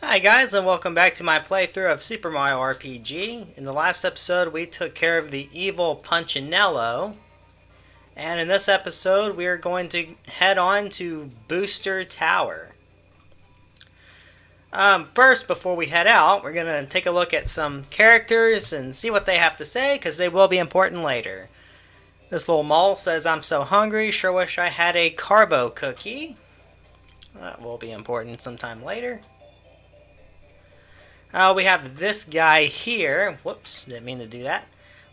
Hi guys, and welcome back to my playthrough of Super Mario RPG. In the last episode we took care of the evil Punchinello, and in this episode we are going to head on to Booster Tower. First, before we head out, we're going to take a look at some characters and see what they have to say, because they will be important later. This little mole says, "I'm so hungry, sure wish I had a carbo cookie." That will be important sometime later. We have this guy here. Whoops, didn't mean to do that.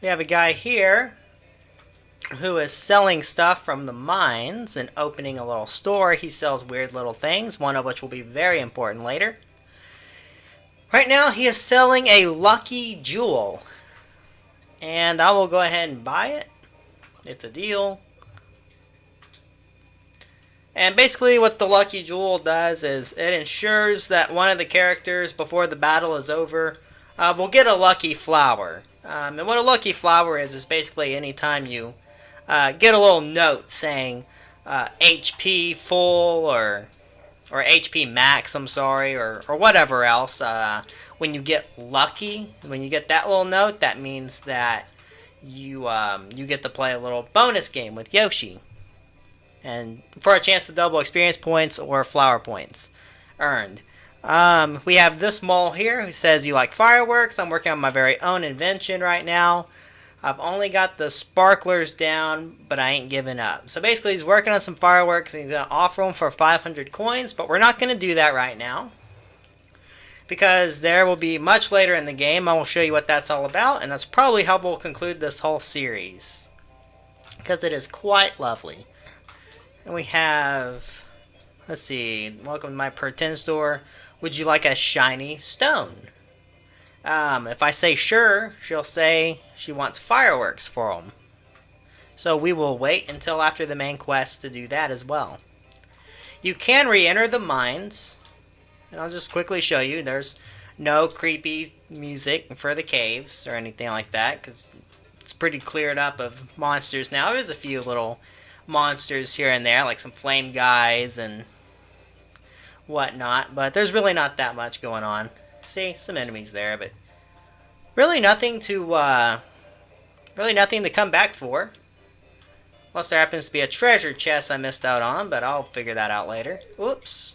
We have a guy here who is selling stuff from the mines and opening a little store. He sells weird little things, one of which will be very important later. Right now, he is selling a lucky jewel. And I will go ahead and buy it. It's a deal. And basically what the Lucky Jewel does is it ensures that one of the characters before the battle is over will get a lucky flower. And what a lucky flower is basically anytime you get a little note saying HP full or HP max, I'm sorry, or whatever else. When you get lucky, when you get that little note, that means that you get to play a little bonus game with Yoshi. And for a chance to double experience points or flower points earned. We have this mole here who says, "You like fireworks? I'm working on my very own invention right now. I've only got the sparklers down, but I ain't giving up." So basically he's working on some fireworks and he's going to offer them for 500 coins, but we're not going to do that right now. Because there will be much later in the game, I will show you what that's all about, and that's probably how we'll conclude this whole series. Because it is quite lovely. And we have, let's see, "Welcome to my pretend store. Would you like a shiny stone?" If I say sure, she'll say she wants fireworks for them. So we will wait until after the main quest to do that as well. You can re-enter the mines, and I'll just quickly show you. There's no creepy music for the caves or anything like that, because it's pretty cleared up of monsters now. There's a few little monsters here and there, like some flame guys and whatnot, but there's really not that much going on. See, some enemies there, but really nothing to come back for, unless there happens to be a treasure chest I missed out on, but I'll figure that out later. Whoops.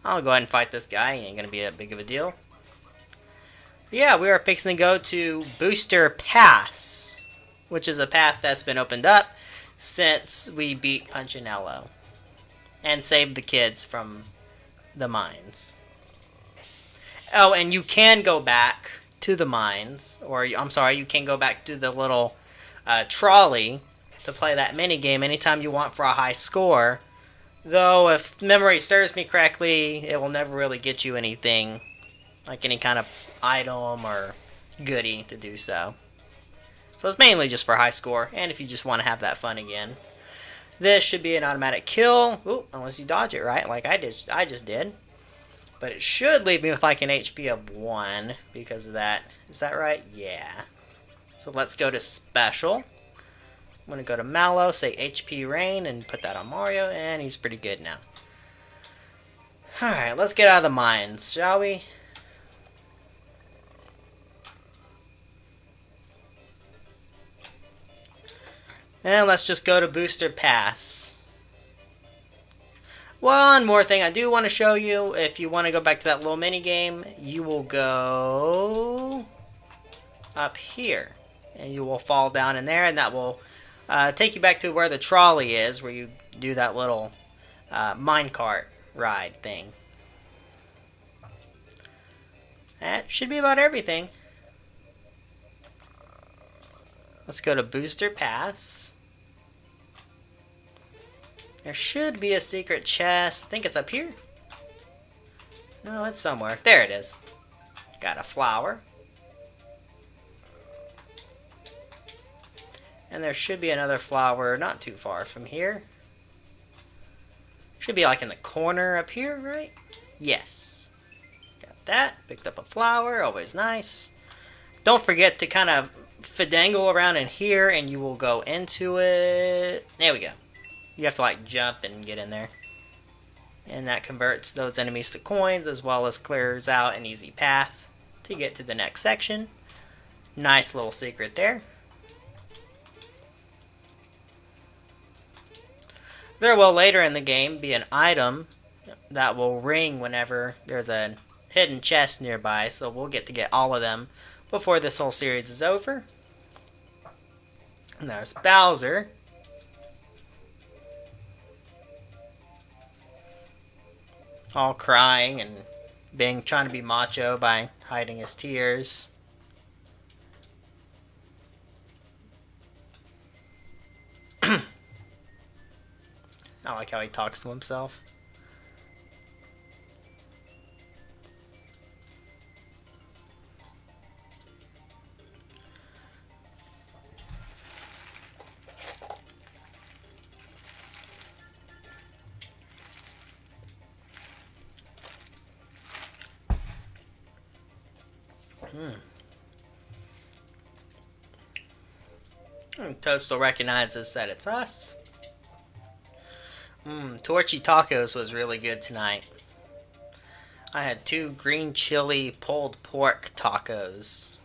I'll go ahead and fight this guy. He ain't gonna be that big of a deal. Yeah, we are fixing to go to Booster Pass, which is a path that's been opened up since we beat Punchinello and saved the kids from the mines. Oh, and you can go back to the mines, or I'm sorry, you can go back to the little trolley to play that mini game anytime you want for a high score. Though, if memory serves me correctly, it will never really get you anything, like any kind of item or goodie to do so. So it's mainly just for high score, and if you just want to have that fun again. This should be an automatic kill. Ooh, unless you dodge it, right? Like I just did. But it should leave me with like an HP of 1 because of that. Is that right? Yeah. So let's go to Special. I'm going to go to Mallow, say HP Rain, and put that on Mario, and he's pretty good now. Alright, let's get out of the mines, shall we? And let's just go to Booster Pass. One more thing I do want to show you. If you want to go back to that little mini game, you will go up here. And you will fall down in there, and that will take you back to where the trolley is, where you do that little minecart ride thing. That should be about everything. Let's go to Booster Pass. There should be a secret chest. I think it's up here. No, it's somewhere. There it is. Got a flower. And there should be another flower not too far from here. Should be like in the corner up here, right? Yes. Got that. Picked up a flower. Always nice. Don't forget to kind of fidangle around in here and you will go into it. There we go. You have to like jump and get in there. And that converts those enemies to coins, as well as clears out an easy path to get to the next section. Nice little secret there. There will later in the game be an item that will ring whenever there's a hidden chest nearby, so we'll get to get all of them before this whole series is over. And there's Bowser. All crying and trying to be macho by hiding his tears. I like how he talks to himself. Toadstool recognizes that it's us. Torchy Tacos was really good tonight. I had 2 green chili pulled pork tacos.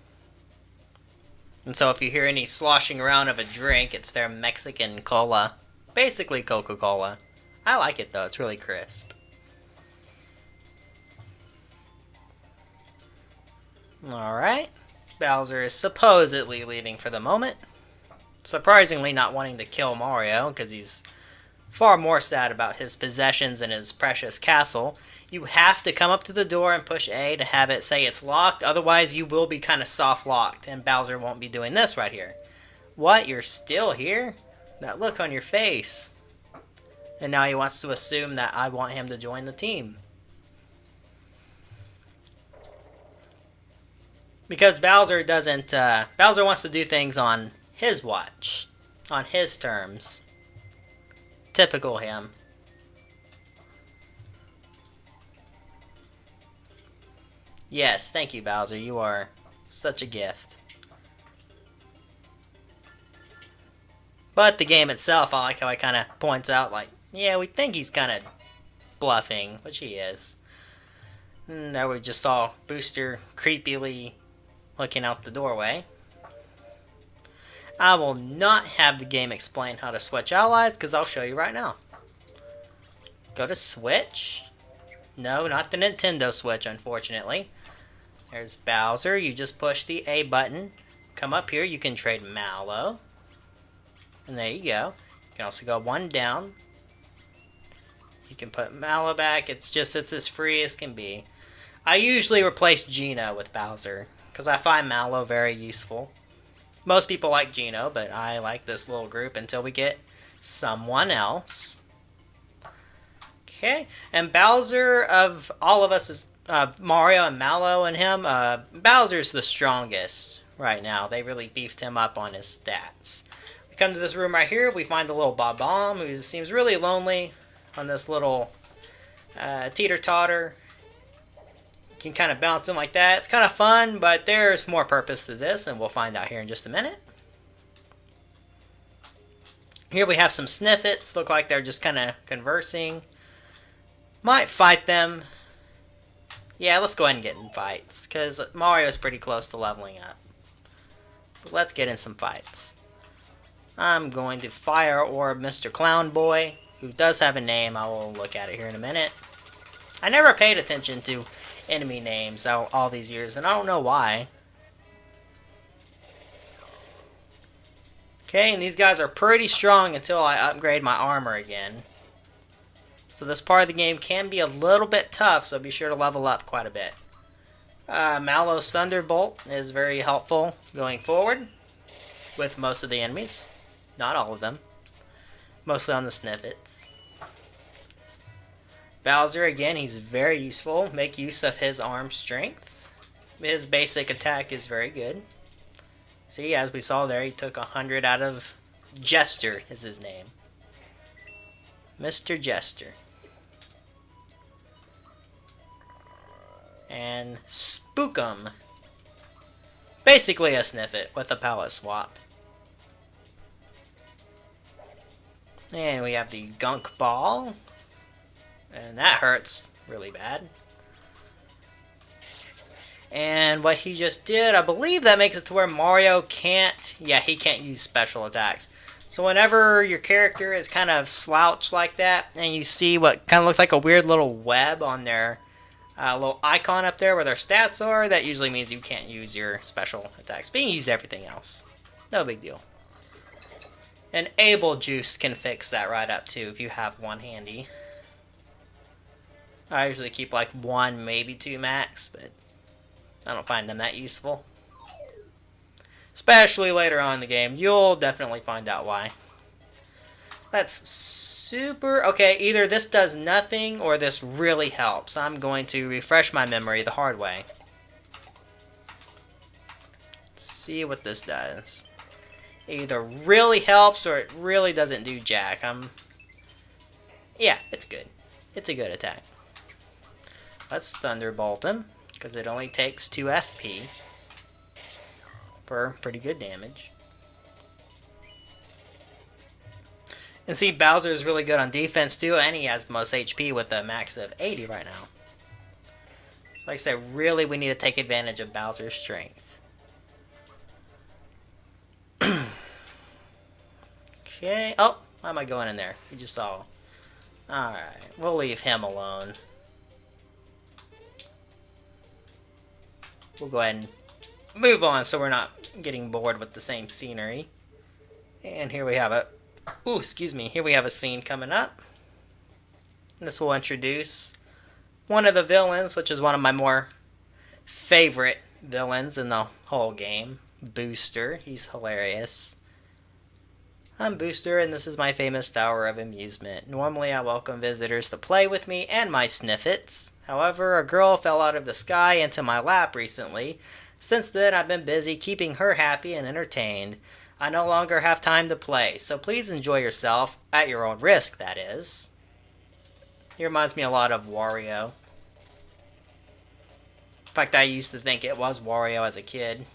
And so if you hear any sloshing around of a drink, it's their Mexican cola. Basically Coca-Cola. I like it though, it's really crisp. Alright. Bowser is supposedly leaving for the moment. Surprisingly not wanting to kill Mario, because he's far more sad about his possessions and his precious castle. You have to come up to the door and push A to have it say it's locked, otherwise you will be kind of soft locked, and Bowser won't be doing this right here. What? You're still here? That look on your face. And now he wants to assume that I want him to join the team. Because Bowser doesn't, Bowser wants to do things on his watch. On his terms. Typical him. Yes, thank you, Bowser. You are such a gift. But the game itself, I like how it kind of points out, like, yeah, we think he's kind of bluffing, which he is. And there we just saw Booster creepily looking out the doorway. I will not have the game explain how to switch allies, because I'll show you right now. Go to Switch. No, not the Nintendo Switch, unfortunately. There's Bowser. You just push the A button. Come up here. You can trade Mallow. And there you go. You can also go one down. You can put Mallow back. It's as free as can be. I usually replace Geno with Bowser, because I find Mallow very useful. Most people like Geno, but I like this little group until we get someone else. Okay, and Bowser, of all of us, is Mario and Mallow and him, Bowser's the strongest right now. They really beefed him up on his stats. We come to this room right here, we find the little Bob-omb, who seems really lonely on this little teeter-totter. You can kind of bounce him like that. It's kind of fun, but there's more purpose to this, and we'll find out here in just a minute. Here we have some Sniffets. Look like they're just kind of conversing. Might fight them. Yeah, let's go ahead and get in fights, because Mario's pretty close to leveling up. But let's get in some fights. I'm going to Fire Orb Mr. Clown Boy, who does have a name. I will look at it here in a minute. I never paid attention to enemy names all these years, and I don't know why. Okay, and these guys are pretty strong until I upgrade my armor again. So this part of the game can be a little bit tough, so be sure to level up quite a bit. Mallow's Thunderbolt is very helpful going forward with most of the enemies. Not all of them. Mostly on the Sniffets. Bowser, again, he's very useful. Make use of his arm strength. His basic attack is very good. See, as we saw there, he took 100 out of Jester is his name. Mr. Jester. And Spookum. Basically a Sniffet with a palette swap. And we have the Gunk Ball. And that hurts really bad. And what he just did, I believe that makes it to where Mario can't... Yeah, he can't use special attacks. So whenever your character is kind of slouched like that, and you see what kind of looks like a weird little web on their little icon up there where their stats are, that usually means you can't use your special attacks. But you can use everything else. No big deal. And Able Juice can fix that right up too if you have one handy. I usually keep like one, maybe two max, but I don't find them that useful. Especially later on in the game. You'll definitely find out why. That's super... Okay, either this does nothing or this really helps. I'm going to refresh my memory the hard way. See what this does. It either really helps or it really doesn't do jack. Yeah, it's good. It's a good attack. Let's Thunderbolt him, because it only takes 2 FP for pretty good damage. And see, Bowser is really good on defense too, and he has the most HP with a max of 80 right now. So like I said, really we need to take advantage of Bowser's strength. Okay, oh, why am I going in there? You just saw. Alright, we'll leave him alone. We'll go ahead and move on so we're not getting bored with the same scenery. And here we have it. Ooh, excuse me. Here we have a scene coming up. This will introduce one of the villains, which is one of my more favorite villains in the whole game. Booster. He's hilarious. I'm Booster, and this is my famous Tower of Amusement. Normally, I welcome visitors to play with me and my Sniffets. However, a girl fell out of the sky into my lap recently. Since then, I've been busy keeping her happy and entertained. I no longer have time to play, so please enjoy yourself, at your own risk, that is. He reminds me a lot of Wario. In fact, I used to think it was Wario as a kid.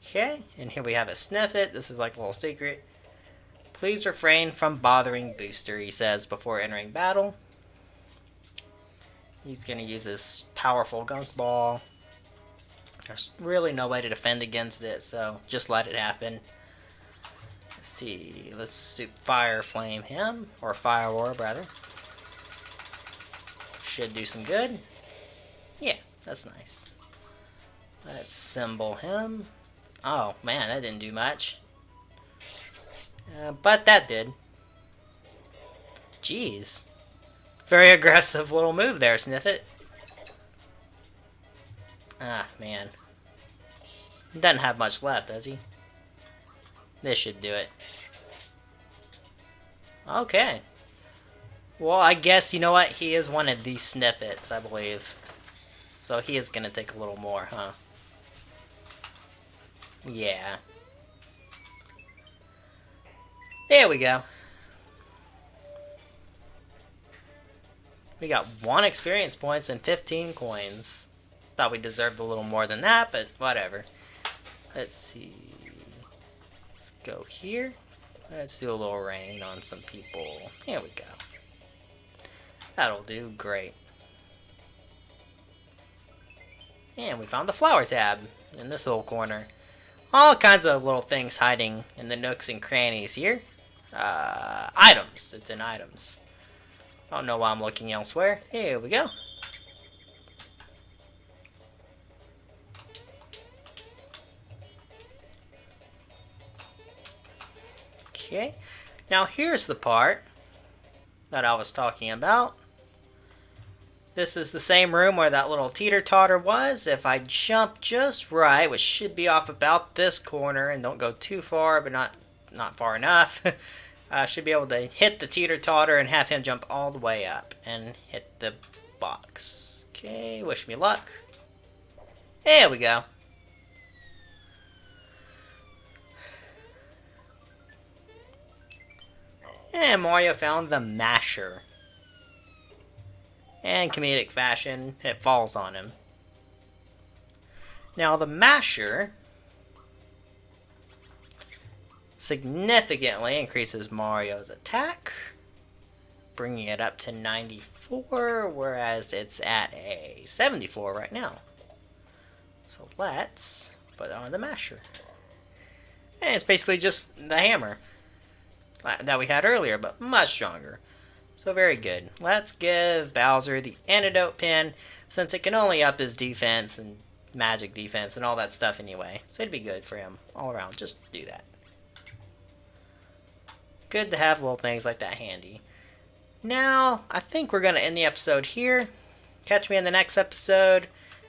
Okay, and here we have a Sniffet. This is like a little secret. Please refrain from bothering Booster, he says before entering battle. He's going to use this powerful Gunk Ball. There's really no way to defend against it, so just let it happen. Let's see, let's Fire Flame him, or Fire Orb rather. Should do some good. Yeah, that's nice. Let's Symbol him. Oh man, that didn't do much. But that did. Jeez. Very aggressive little move there, Sniffet. Ah, man. He doesn't have much left, does he? This should do it. Okay. Well, I guess, you know what? He is one of these Sniffets, I believe. So he is going to take a little more, huh? Yeah. There we go. We got 1 experience points and 15 coins. Thought we deserved a little more than that, but whatever. Let's see. Let's go here. Let's do a little rain on some people. Here we go. That'll do great. And we found the flower tab in this little corner. All kinds of little things hiding in the nooks and crannies here. Items. It's in items. I don't know why I'm looking elsewhere. Here we go. Okay. Now here's the part that I was talking about. This is the same room where that little teeter-totter was. If I jump just right, which should be off about this corner, and don't go too far, but not far enough, I should be able to hit the teeter-totter and have him jump all the way up and hit the box. Okay, wish me luck. There we go. And Mario found the masher. And comedic fashion, it falls on him. Now the masher significantly increases Mario's attack, bringing it up to 94, whereas it's at a 74 right now. So let's put it on the masher. And it's basically just the hammer that we had earlier, but much stronger. So very good. Let's give Bowser the antidote pin, since it can only up his defense and magic defense and all that stuff anyway. So it'd be good for him all around. Just do that. Good to have little things like that handy. Now, I think we're going to end the episode here. Catch me in the next episode,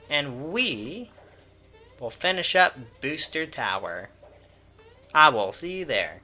and we will finish up Booster Tower. I will see you there.